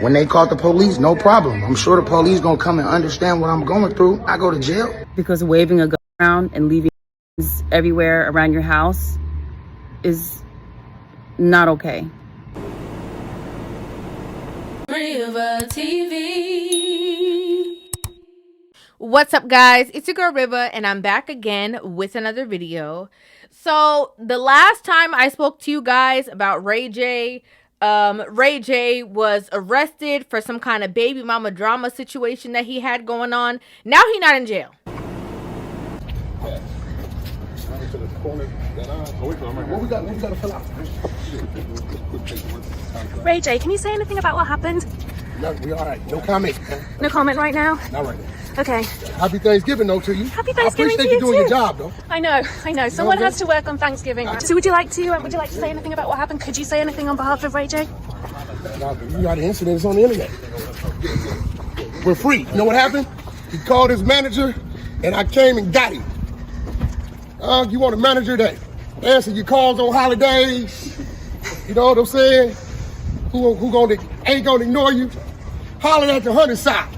When they called the police, no problem. I'm sure the police gonna come and understand what I'm going through. I go to jail. Because waving a gun around and leaving everywhere around your house is not okay. Rivah TV. What's up, guys? It's your girl Rivah, and I'm back again with another video. So the last time I spoke to you guys about Ray J, Ray J was arrested for some kind of baby mama drama situation that he had going on. Now he's not in jail. Ray J, can you say anything about what happened? No, we all right. No comment. No comment right now? Not right now. Okay. Happy Thanksgiving, though, to you. Happy Thanksgiving I appreciate to you doing too. your job, though. I know. Someone has to work on Thanksgiving. So would you like to say anything about what happened? Could you say anything on behalf of Ray J? You got an incident. It's on the internet. We're free. You know what happened? He called his manager, and I came and got him. You want a manager that answer your calls on holidays? You know what I'm saying? Who ain't gonna ignore you? Holler at the hunting side.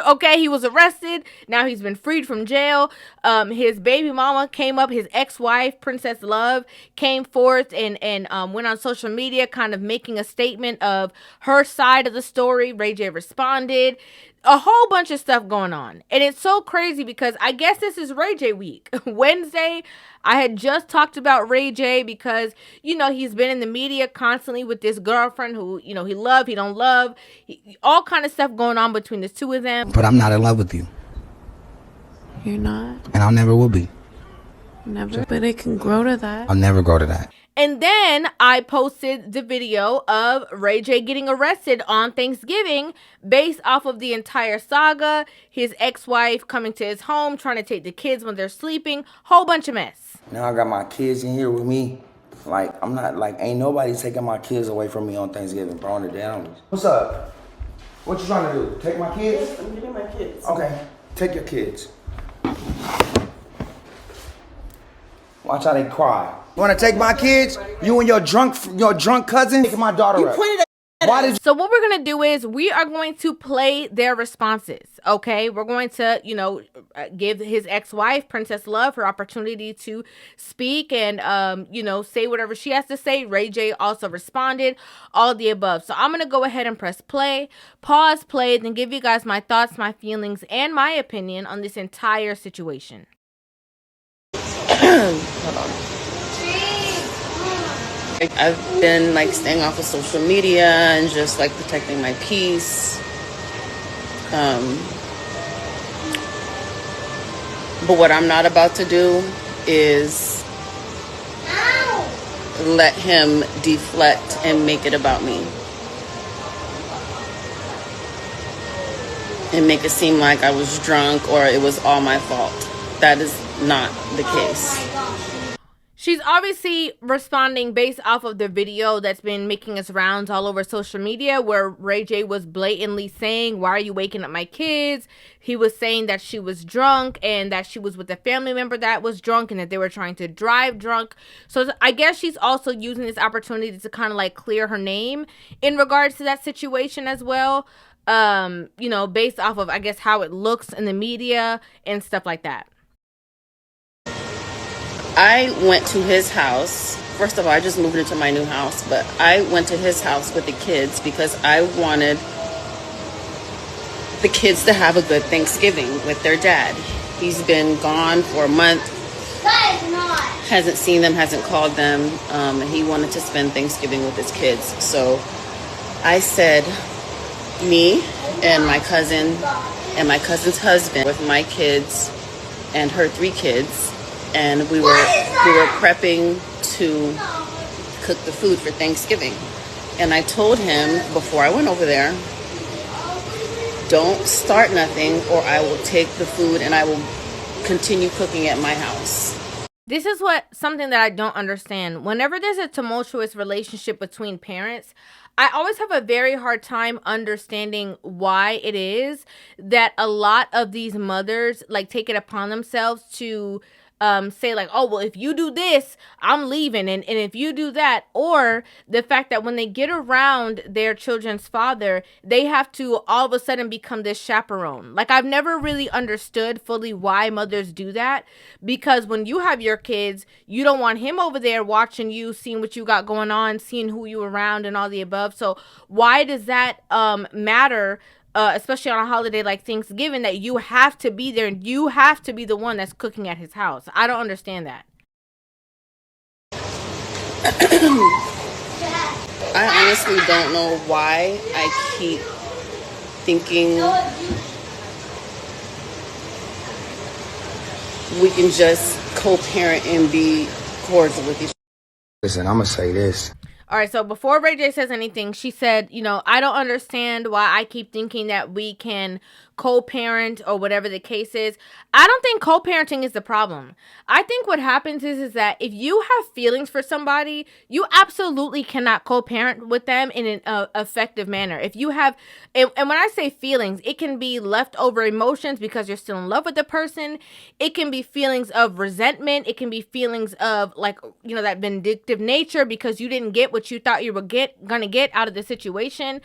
Okay, he was arrested. Now he's been freed from jail. His baby mama came up, his ex-wife, Princess Love, came forth and went on social media kind of making a statement of her side of the story. Ray J responded. A whole bunch of stuff going on. And it's so crazy because I guess this is Ray J week. Wednesday, I had just talked about Ray J because, you know, he's been in the media constantly with this girlfriend who, you know, he don't love. All kind of stuff going on between the two of them. But I'm not in love with you. You're not? And I never will be. Never? But it can grow to that. I'll never go to that. And then I posted the video of Ray J getting arrested on Thanksgiving based off of the entire saga. His ex-wife coming to his home, trying to take the kids when they're sleeping. Whole bunch of mess. Now I got my kids in here with me. Like, I'm not, like, ain't nobody taking my kids away from me on Thanksgiving, bro, on the down. What's up? What you trying to do? Take my kids? Yes, I'm getting my kids. Okay, take your kids. Watch how they cry. You wanna take my kids? You and your drunk cousin? Take my daughter up. So what we're going to do is we are going to play their responses, okay? We're going to, you know, give his ex-wife, Princess Love, her opportunity to speak and, you know, say whatever she has to say. Ray J also responded, all of the above. So I'm going to go ahead and press play, pause, play, then give you guys my thoughts, my feelings, and my opinion on this entire situation. Hold on. I've been like staying off of social media and just like protecting my peace. But what I'm not about to do is let him deflect and make it about me. And make it seem like I was drunk or it was all my fault. That is not the case. She's obviously responding based off of the video that's been making its rounds all over social media where Ray J was blatantly saying, why are you waking up my kids? He was saying that she was drunk and that she was with a family member that was drunk and that they were trying to drive drunk. So I guess she's also using this opportunity to kind of like clear her name in regards to that situation as well. You know, based off of, I guess, how it looks in the media and stuff like that. I went to his house. First of all, I just moved into my new house, but I went to his house with the kids because I wanted the kids to have a good Thanksgiving with their dad. He's been gone for a month, hasn't seen them, hasn't called them, and he wanted to spend Thanksgiving with his kids. So I said, me and my cousin and my cousin's husband with my kids and her 3 kids, and we were prepping to cook the food for Thanksgiving. And I told him before I went over there, don't start nothing or I will take the food and I will continue cooking at my house. This is something that I don't understand. Whenever there's a tumultuous relationship between parents, I always have a very hard time understanding why it is that a lot of these mothers like take it upon themselves to say like, oh, well, if you do this, I'm leaving. And if you do that, or the fact that when they get around their children's father, they have to all of a sudden become this chaperone. Like, I've never really understood fully why mothers do that, because when you have your kids, you don't want him over there watching you, seeing what you got going on, seeing who you around and all the above. So why does that matter? Especially on a holiday like Thanksgiving, that you have to be there and you have to be the one that's cooking at his house. I don't understand that. I honestly don't know why I keep thinking we can just co-parent and be cordial with each other. Listen, I'm going to say this. All right, so before Ray J says anything, she said, I don't understand why I keep thinking that we can co-parent or whatever the case is. I don't think co-parenting is the problem. I think what happens is that if you have feelings for somebody, you absolutely cannot co-parent with them in an effective manner. If you have, and when I say feelings, it can be leftover emotions because you're still in love with the person. It can be feelings of resentment. It can be feelings of that vindictive nature because you didn't get what you thought you were gonna get out of the situation.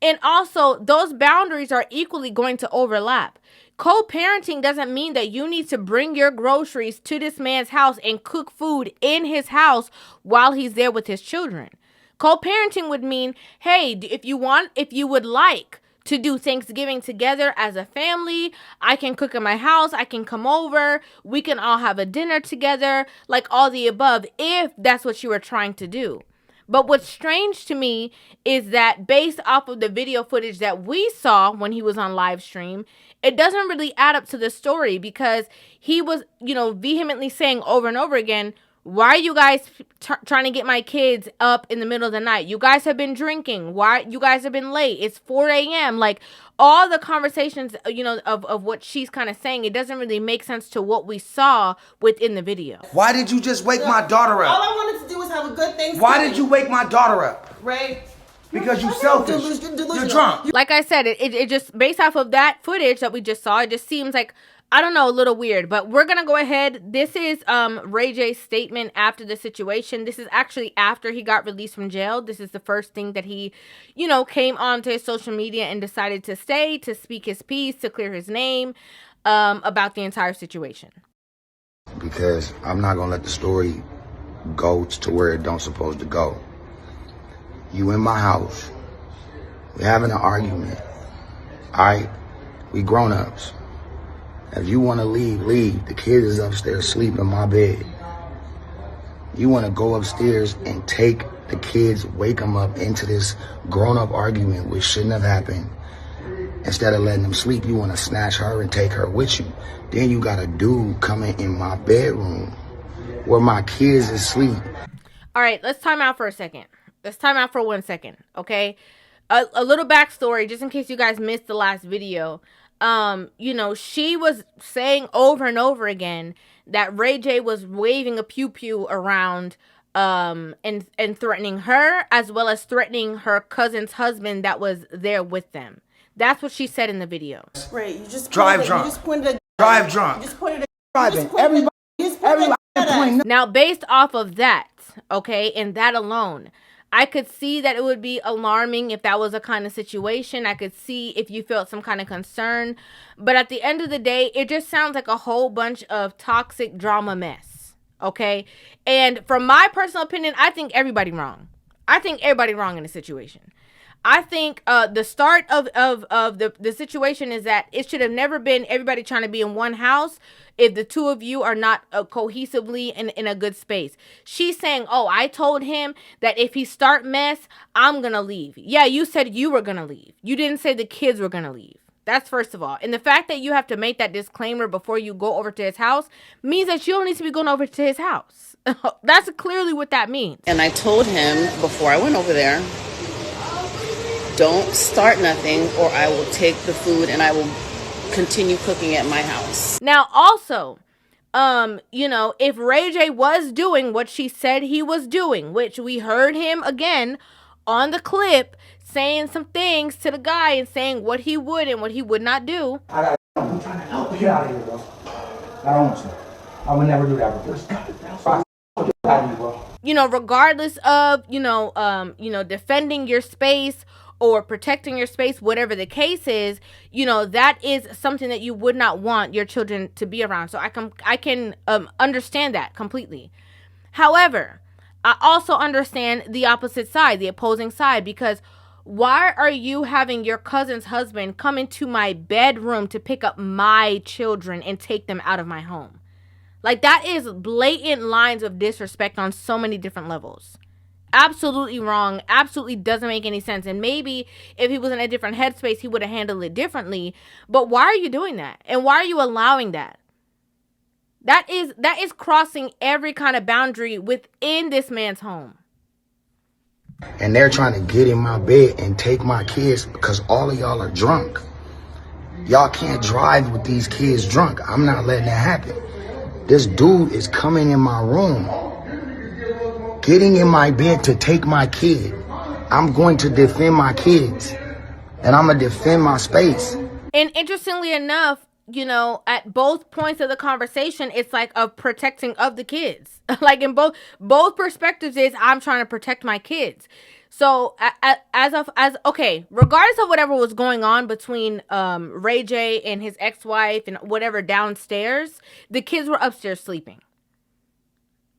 And also, those boundaries are equally going to overlap. Co-parenting doesn't mean that you need to bring your groceries to this man's house and cook food in his house while he's there with his children. Co-parenting would mean, hey, if you would like to do Thanksgiving together as a family, I can cook in my house, I can come over, we can all have a dinner together, like all the above, if that's what you were trying to do. But what's strange to me is that based off of the video footage that we saw when he was on live stream, it doesn't really add up to the story, because he was, vehemently saying over and over again, why are you guys trying to get my kids up in the middle of the night? You guys have been drinking. Why? You guys have been late. It's 4 a.m. Like, all the conversations, of what she's kind of saying, it doesn't really make sense to what we saw within the video. Why did you just wake my daughter up? All I wanted to do was have a good Thanksgiving. Why did you wake my daughter up? Ray? Because you selfish. You're drunk. Like I said, it just, based off of that footage that we just saw, it just seems like, I don't know, a little weird. But we're going to go ahead. This is Ray J's statement after the situation. This is actually after he got released from jail. This is the first thing that he, came onto his social media and decided to say, to speak his piece, to clear his name about the entire situation. Because I'm not going to let the story go to where it don't supposed to go. You in my house. We having an argument. All right? We grown-ups. If you want to leave, leave. The kid is upstairs sleeping in my bed. You want to go upstairs and take the kids, wake them up into this grown-up argument, which shouldn't have happened. Instead of letting them sleep, you want to snatch her and take her with you. Then you got a dude coming in my bedroom where my kids is asleep. All right, let's time out for a second. Let's time out for 1 second, okay? A little backstory, just in case you guys missed the last video. She was saying over and over again that Ray J was waving a pew-pew around and threatening her, as well as threatening her cousin's husband that was there with them. That's what she said in the video. Ray, you just Drive drunk. You just pointed a Drive drunk. You just pointed a Driving. Everybody. Now, based off of that, okay, and that alone, I could see that it would be alarming if that was a kind of situation. I could see if you felt some kind of concern. But at the end of the day, it just sounds like a whole bunch of toxic drama mess, okay? And from my personal opinion, I think everybody wrong. I think everybody wrong in the situation. I think the start of the situation is that it should have never been everybody trying to be in one house if the two of you are not cohesively in a good space. She's saying, oh, I told him that if he start mess, I'm going to leave. Yeah, you said you were going to leave. You didn't say the kids were going to leave. That's first of all. And the fact that you have to make that disclaimer before you go over to his house means that you don't need to be going over to his house. That's clearly what that means. And I told him before I went over there, don't start nothing or I will take the food and I will continue cooking at my house. Now, also, if Ray J was doing what she said he was doing, which we heard him again on the clip saying some things to the guy and saying what he would and what he would not do. I'm trying to help you. Get out of here, bro. I don't want you. I would never do that, bro. Regardless of, defending your space or protecting your space, whatever the case is, that is something that you would not want your children to be around. So I can understand that completely. However, I also understand the opposite side, the opposing side, because why are you having your cousin's husband come into my bedroom to pick up my children and take them out of my home? Like, that is blatant lines of disrespect on so many different levels. Absolutely wrong. Absolutely doesn't make any sense. And maybe if he was in a different headspace, he would have handled it differently. But why are you doing that? And why are you allowing that? That is crossing every kind of boundary within this man's home. And they're trying to get in my bed and take my kids because all of y'all are drunk. Y'all can't drive with these kids drunk. I'm not letting that happen. This dude is coming in my room, getting in my bed to take my kid. I'm going to defend my kids, and I'm going to defend my space. And interestingly enough, at both points of the conversation, it's like a protecting of the kids. Like, in both perspectives is, I'm trying to protect my kids. So regardless of whatever was going on between Ray J and his ex-wife and whatever downstairs, the kids were upstairs sleeping.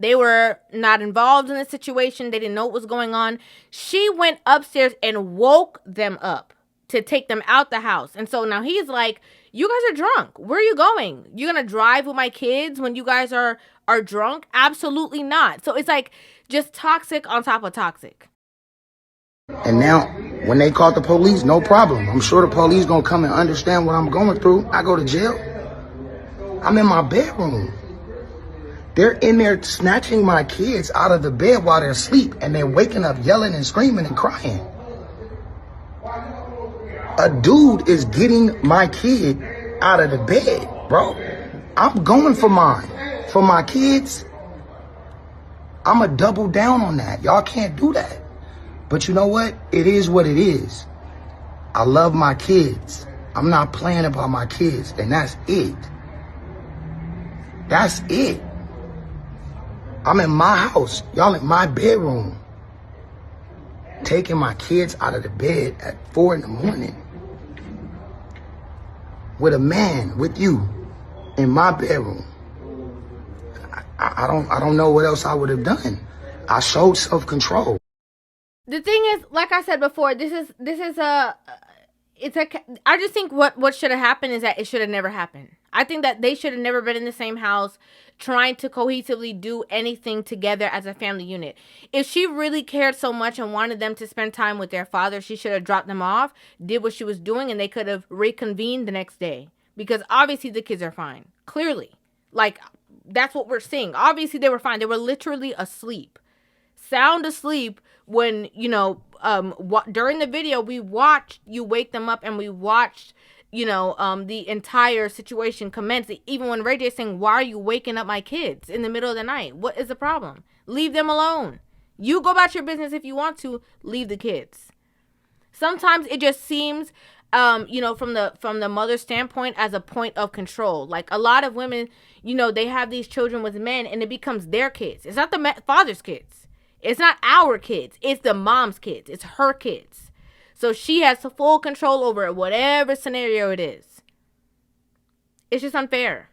They were not involved in the situation. They didn't know what was going on. She went upstairs and woke them up to take them out the house. And so now he's like, you guys are drunk. Where are you going? You're going to drive with my kids when you guys are drunk? Absolutely not. So it's like just toxic on top of toxic. And now, when they called the police, no problem. I'm sure the police gonna come and understand what I'm going through. I go to jail. I'm in my bedroom. They're in there snatching my kids out of the bed while they're asleep, and they're waking up yelling and screaming and crying. A dude is getting my kid out of the bed, bro. I'm going for mine. For my kids, I'm going to double down on that. Y'all can't do that. But you know what? It is what it is. I love my kids. I'm not playing about my kids, and that's it. That's it. I'm in my house. Y'all in my bedroom. Taking my kids out of the bed at 4 a.m. with a man, with you, in my bedroom. I don't know what else I would have done. I showed self-control. The thing is, like I said before, I just think what should have happened is that it should have never happened. I think that they should have never been in the same house trying to cohesively do anything together as a family unit. If she really cared so much and wanted them to spend time with their father, she should have dropped them off, did what she was doing, and they could have reconvened the next day. Because obviously the kids are fine. Clearly. Like, that's what we're seeing. Obviously they were fine. They were literally asleep. Sound asleep when, during the video, we watched you wake them up and we watched, the entire situation commence. Even when Ray J is saying, why are you waking up my kids in the middle of the night? What is the problem? Leave them alone. You go about your business if you want to. Leave the kids. Sometimes it just seems, from the mother's standpoint, as a point of control. Like, a lot of women, they have these children with men and it becomes their kids. It's not the father's kids. It's not our kids. It's the mom's kids. It's her kids. So she has full control over it, whatever scenario it is. It's just unfair.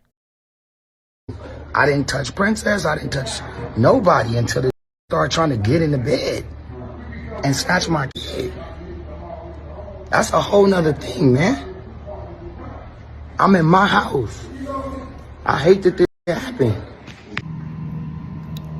I didn't touch Princess. I didn't touch nobody until they started trying to get in the bed and snatch my kid. That's a whole nother thing, man. I'm in my house. I hate that this happened.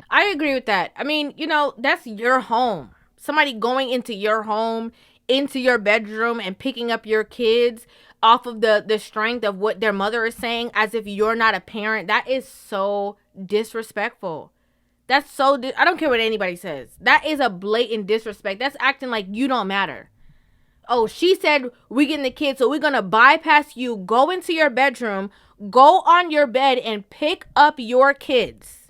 I agree with that. I mean, that's your home. Somebody going into your home, into your bedroom and picking up your kids off of the strength of what their mother is saying as if you're not a parent. That is so disrespectful. That's so, I don't care what anybody says. That is a blatant disrespect. That's acting like you don't matter. Oh, she said we getting the kids, so we're going to bypass you, go into your bedroom, go on your bed and pick up your kids.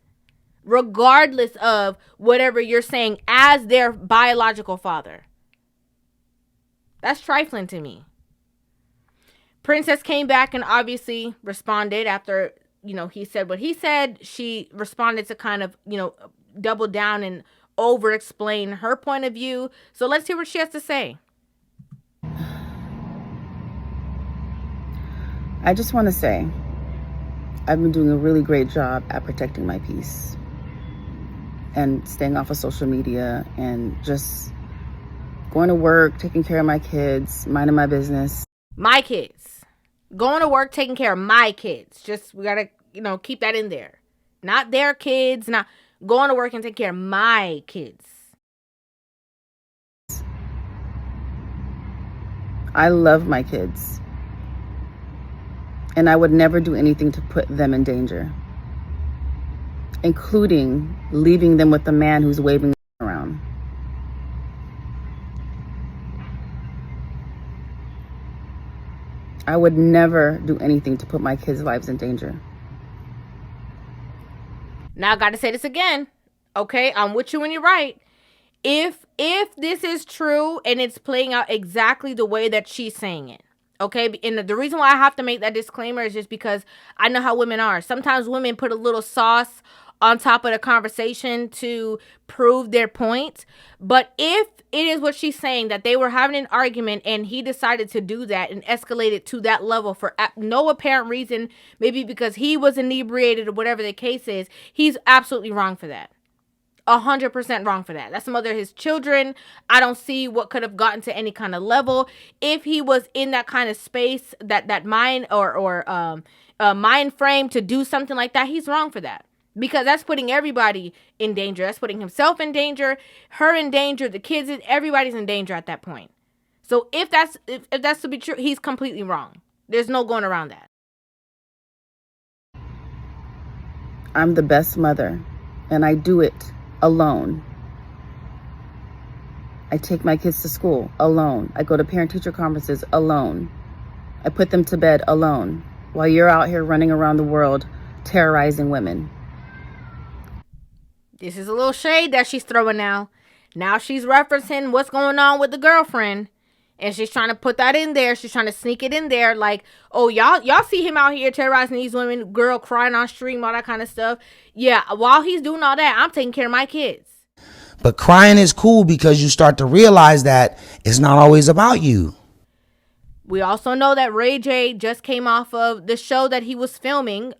Regardless of whatever you're saying as their biological father. That's trifling to me. Princess came back and obviously responded after, he said what he said. She responded to kind of, double down and over explain her point of view. So let's hear what she has to say. I just want to say I've been doing a really great job at protecting my peace and staying off of social media and just going to work, taking care of my kids, minding my business. My kids. Going to work, taking care of my kids. Just, we got to, keep that in there. Not their kids, not going to work and taking care of my kids. I love my kids. And I would never do anything to put them in danger, including leaving them with the man who's waving around. I would never do anything to put my kids' lives in danger. Now I got to say this again. Okay, I'm with you when you're right. If this is true and it's playing out exactly the way that she's saying it. Okay, and the reason why I have to make that disclaimer is just because I know how women are. Sometimes women put a little sauce on top of the conversation to prove their point. But if it is what she's saying, that they were having an argument and he decided to do that and escalate it to that level for no apparent reason, maybe because he was inebriated or whatever the case is, he's absolutely wrong for that. 100% wrong for that. That's the mother of his children. I don't see what could have gotten to any kind of level. If he was in that kind of space, that mind or mind frame to do something like that, he's wrong for that. Because that's putting everybody in danger. That's putting himself in danger, her in danger, the kids, everybody's in danger at that point. So if that's to be true, he's completely wrong. There's no going around that. I'm the best mother, and I do it alone. I take my kids to school alone. I go to parent-teacher conferences alone. I put them to bed alone while you're out here running around the world terrorizing women. This is a little shade that she's throwing now. Now she's referencing what's going on with the girlfriend. And she's trying to put that in there. She's trying to sneak it in there. Like, oh, y'all see him out here terrorizing these women, girl crying on stream, all that kind of stuff. Yeah, while he's doing all that, I'm taking care of my kids. But crying is cool because you start to realize that it's not always about you. We also know that Ray J just came off of the show that he was filming.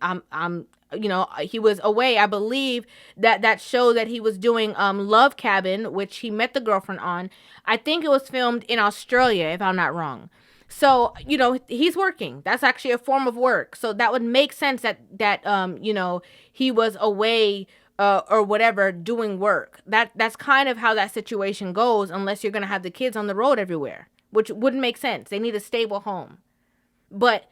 He was away. I believe that show that he was doing, Love Cabin, which he met the girlfriend on. I think it was filmed in Australia, if I'm not wrong. So, he's working. That's actually a form of work. So that would make sense that he was away or whatever doing work. That's kind of how that situation goes, unless you're going to have the kids on the road everywhere, which wouldn't make sense. They need a stable home. But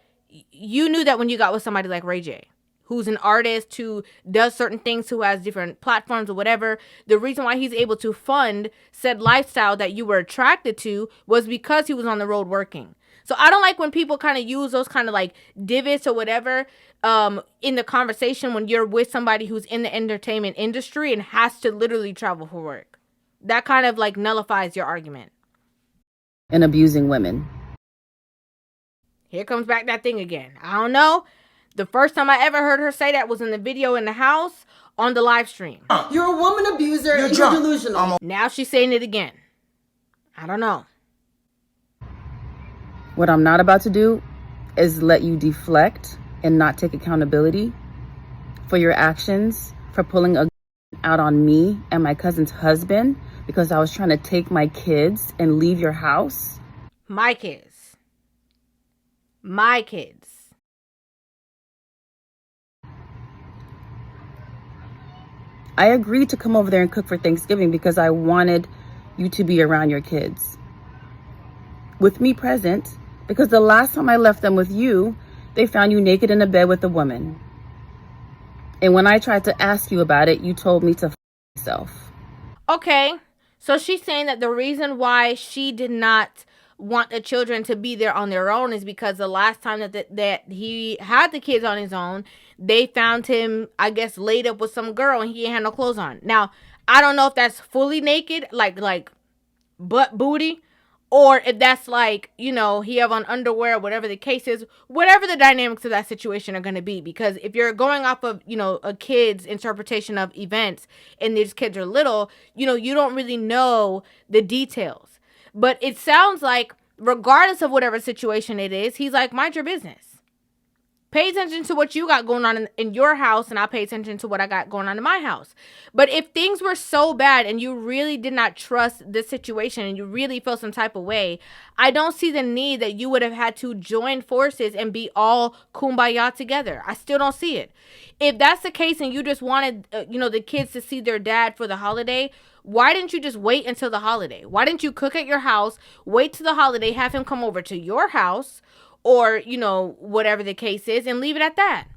you knew that when you got with somebody like Ray J, who's an artist, who does certain things, who has different platforms or whatever. The reason why he's able to fund said lifestyle that you were attracted to was because he was on the road working. So I don't like when people kind of use those kind of like divots or whatever in the conversation when you're with somebody who's in the entertainment industry and has to literally travel for work. That kind of like nullifies your argument. And abusing women. Here comes back that thing again. I don't know. The first time I ever heard her say that was in the video in the house on the live stream. You're a woman abuser and you're delusional. Now she's saying it again. I don't know. What I'm not about to do is let you deflect and not take accountability for your actions, for pulling a out on me and my cousin's husband because I was trying to take my kids and leave your house. My kids. My kids. I agreed to come over there and cook for Thanksgiving because I wanted you to be around your kids. With me present, because the last time I left them with you, they found you naked in a bed with a woman. And when I tried to ask you about it, you told me to f myself. Okay, so she's saying that the reason why she did not want the children to be there on their own is because the last time that he had the kids on his own, they found him, I guess, laid up with some girl and he ain't had no clothes on. Now, I don't know if that's fully naked, like butt booty, or if that's like, he have on underwear, whatever the case is, whatever the dynamics of that situation are going to be. Because if you're going off of, a kid's interpretation of events and these kids are little, you don't really know the details. But it sounds like regardless of whatever situation it is, he's like, mind your business. Pay attention to what you got going on in your house, and I'll pay attention to what I got going on in my house. But if things were so bad and you really did not trust this situation and you really felt some type of way, I don't see the need that you would have had to join forces and be all kumbaya together. I still don't see it. If that's the case and you just wanted, the kids to see their dad for the holiday, why didn't you just wait until the holiday? Why didn't you cook at your house, wait till the holiday, have him come over to your house, or, whatever the case is, and leave it at that?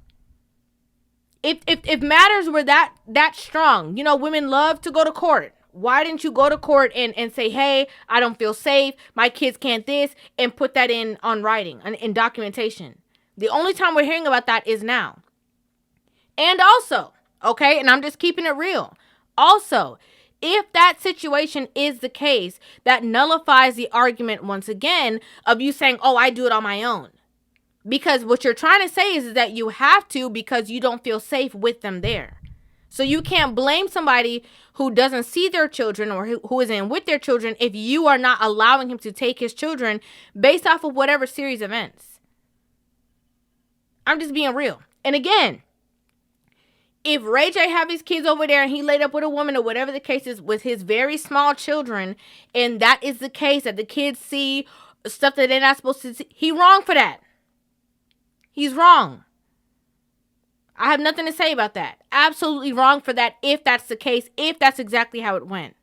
If matters were that strong, women love to go to court. Why didn't you go to court and say, hey, I don't feel safe, my kids can't this, and put that on writing, in documentation? The only time we're hearing about that is now. And also, okay, and I'm just keeping it real. Also, if that situation is the case, that nullifies the argument once again of you saying, oh, I do it on my own. Because what you're trying to say is that you have to because you don't feel safe with them there. So you can't blame somebody who doesn't see their children or who isn't with their children if you are not allowing him to take his children based off of whatever series of events. I'm just being real. And again, if Ray J have his kids over there and he laid up with a woman or whatever the case is with his very small children, and that is the case that the kids see stuff that they're not supposed to see, he wrong for that. He's wrong. I have nothing to say about that. Absolutely wrong for that if that's the case, if that's exactly how it went.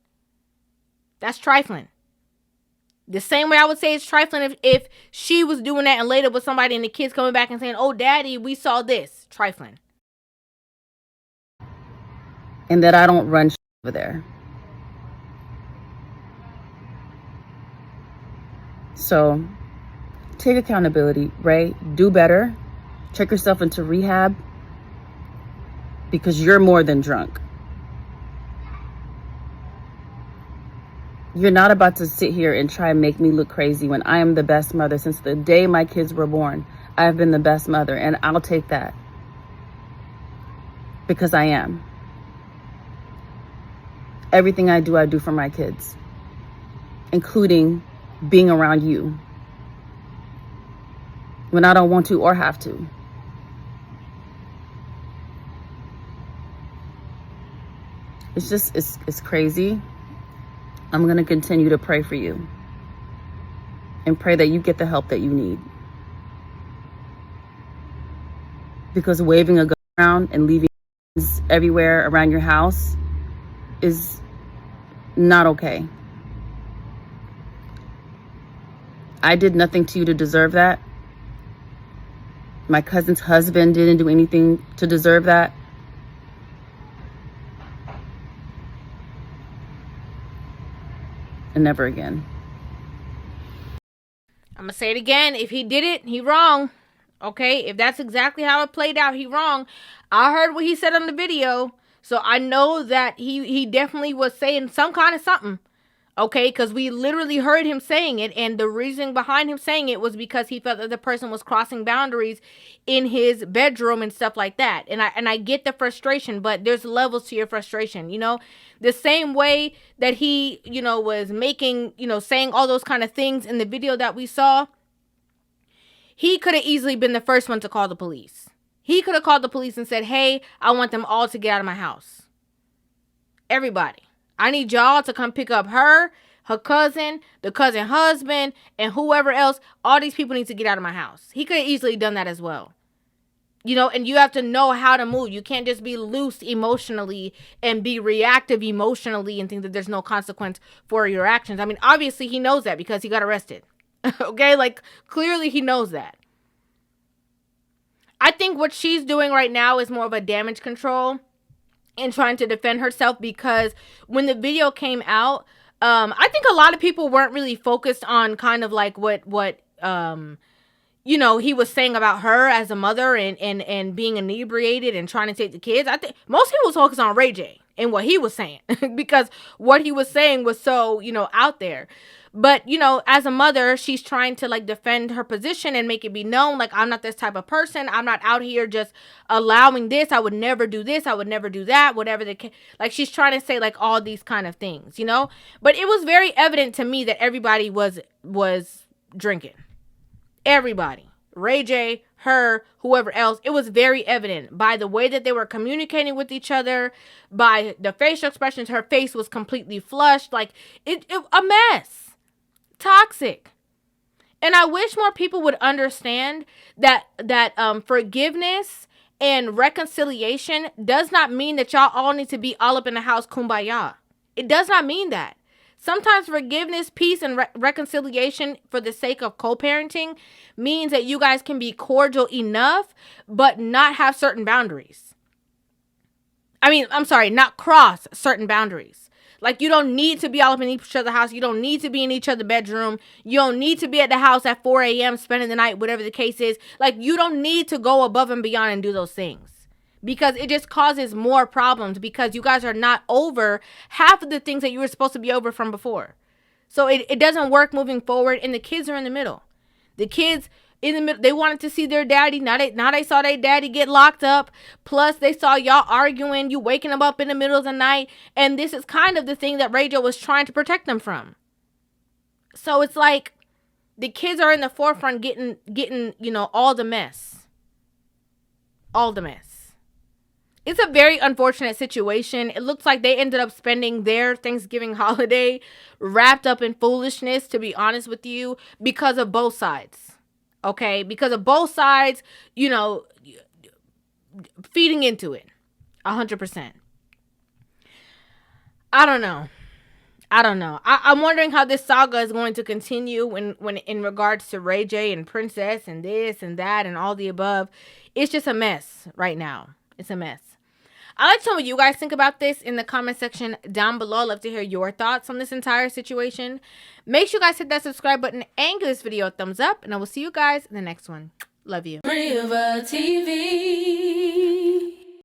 That's trifling. The same way I would say it's trifling if she was doing that and laid up with somebody and the kids coming back and saying, oh, daddy, we saw this. Trifling. And that I don't run over there. So take accountability, Ray. Do better. Check yourself into rehab because you're more than drunk. You're not about to sit here and try and make me look crazy when I am the best mother. Since the day my kids were born, I have been the best mother, and I'll take that because I am. Everything I do for my kids, including being around you when I don't want to or have to. It's crazy. I'm going to continue to pray for you and pray that you get the help that you need. Because waving a gun around and leaving everywhere around your house is not okay. I did nothing to you to deserve that. My cousin's husband didn't do anything to deserve that. And never again. I'm going to say it again. If he did it, he wrong. Okay? If that's exactly how it played out, he wrong. I heard what he said on the video. So I know that he definitely was saying some kind of something. Okay? Because we literally heard him saying it. And the reason behind him saying it was because he felt that the person was crossing boundaries in his bedroom and stuff like that. And I get the frustration, but there's levels to your frustration, The same way that he, was making, saying all those kind of things in the video that we saw, he could have easily been the first one to call the police. He could have called the police and said, hey, I want them all to get out of my house. Everybody. I need y'all to come pick up her cousin, the cousin husband, and whoever else. All these people need to get out of my house. He could have easily done that as well. And you have to know how to move. You can't just be loose emotionally and be reactive emotionally and think that there's no consequence for your actions. I mean, obviously he knows that because he got arrested. Okay? Clearly he knows that. I think what she's doing right now is more of a damage control and trying to defend herself, because when the video came out, I think a lot of people weren't really focused on kind of what he was saying about her as a mother and being inebriated and trying to take the kids. I think most people was focused on Ray J and what he was saying because what he was saying was so, out there. But, you know, as a mother, she's trying to like defend her position and make it be known, like, I'm not this type of person. I'm not out here just allowing this. I would never do this. I would never do that. Whatever the like, she's trying to say like all these kind of things, you know. But it was very evident to me that everybody was drinking. Everybody. Ray J, her, whoever else. It was very evident by the way that they were communicating with each other, by the facial expressions. Her face was completely flushed, like it a mess. Toxic. And I wish more people would understand that forgiveness and reconciliation does not mean that y'all all need to be all up in the house kumbaya. It does not mean that. Sometimes forgiveness, peace, and reconciliation for the sake of co-parenting means that you guys can be cordial enough, but not have certain boundaries. I mean, I'm sorry, not cross certain boundaries. Like, you don't need to be all up in each other's house. You don't need to be in each other's bedroom. You don't need to be at the house at 4 a.m. spending the night, whatever the case is. Like, you don't need to go above and beyond and do those things. Because it just causes more problems because you guys are not over half of the things that you were supposed to be over from before. So it doesn't work moving forward, and the kids are in the middle. The kids in the middle, they wanted to see their daddy. Now they saw their daddy get locked up. Plus they saw y'all arguing, you waking them up in the middle of the night. And this is kind of the thing that Ray J was trying to protect them from. So it's like the kids are in the forefront getting, you know, all the mess. All the mess. It's a very unfortunate situation. It looks like they ended up spending their Thanksgiving holiday wrapped up in foolishness, to be honest with you, because of both sides. Okay? Because of both sides, you know, feeding into it. 100%. I don't know. I'm wondering how this saga is going to continue when in regards to Ray J and Princess and this and that and all the above. It's just a mess right now. It's a mess. I'd like to know what you guys think about this in the comment section down below. I'd love to hear your thoughts on this entire situation. Make sure you guys hit that subscribe button and give this video a thumbs up. And I will see you guys in the next one. Love you. Rivah TV.